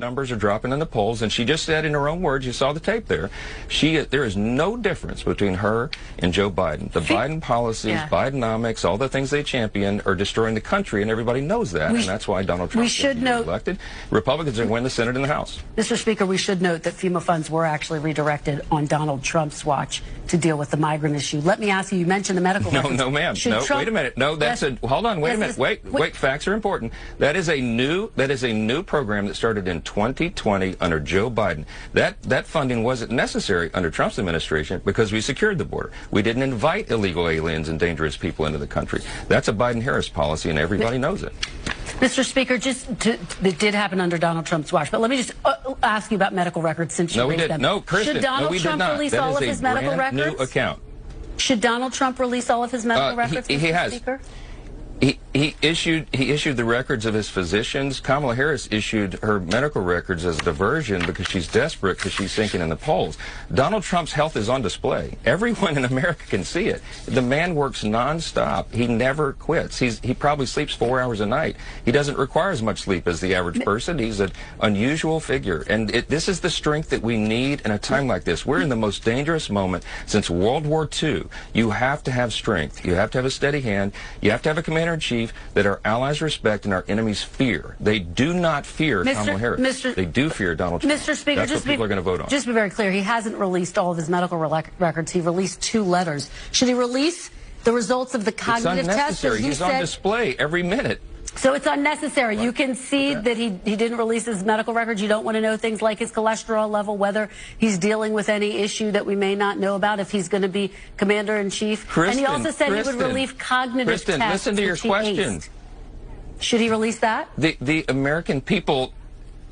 numbers are dropping in the polls, and she just said in her own words, you saw the tape there, there is no difference between her and Joe Biden. The Biden policies, Bidenomics, all the things they champion are destroying the country, and everybody knows that, and that's why Donald Trump is elected. Republicans are going to win the Senate and the House. Mr. Speaker, we should note that FEMA funds were actually redirected on Donald Trump's watch to deal with the migrant issue. Let me ask you, you mentioned the medical records. No, ma'am. No, wait a minute. No, hold on, wait a minute. Wait, facts are important. That is a new program that started in 2020 under Joe Biden. That funding wasn't necessary under Trump's administration because we secured the border. We didn't invite illegal aliens and dangerous people into the country. That's a Biden-Harris policy, and everybody knows it. Mr. Speaker, it did happen under Donald Trump's watch, but let me just ask you about medical records since you raised them. No, Kristen, should Donald Trump release all of his medical records? New account. Should Donald Trump release all of his medical records, Mr. Speaker? He issued the records of his physicians. Kamala Harris issued her medical records as a diversion because she's desperate because she's sinking in the polls. Donald Trump's health is on display. Everyone in America can see it. The man works nonstop. He never quits. He probably sleeps 4 hours a night. He doesn't require as much sleep as the average person. He's an unusual figure. And this is the strength that we need in a time like this. We're in the most dangerous moment since World War II. You have to have strength. You have to have a steady hand. You have to have a commander-in-chief that our allies respect and our enemies fear. They do not fear Kamala Harris. They do fear Donald Trump. Mr. Speaker, that's what people are going to vote on. Just to be very clear, he hasn't released all of his medical records. He released 2 letters. Should he release the results of the cognitive test? It's unnecessary. He's on display every minute. So it's unnecessary. You concede that he didn't release his medical records. You don't want to know things like his cholesterol level, whether he's dealing with any issue that we may not know about if he's going to be commander-in-chief. And he also said he would release cognitive tests. Listen to your question. Should he release that? The American people,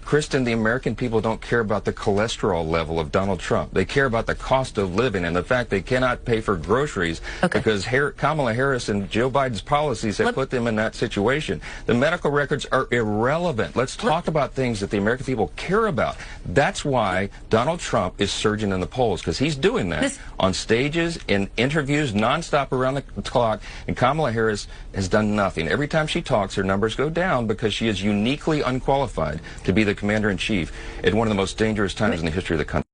Kristen, the American people don't care about the cholesterol level of Donald Trump. They care about the cost of living and the fact they cannot pay for groceries because Kamala Harris and Joe Biden's policies have put them in that situation. The medical records are irrelevant. Let's talk about things that the American people care about. That's why Donald Trump is surging in the polls, because he's doing that on stages, in interviews, nonstop around the clock, and Kamala Harris has done nothing. Every time she talks, her numbers go down because she is uniquely unqualified to be the commander-in-chief at one of the most dangerous times in the history of the country.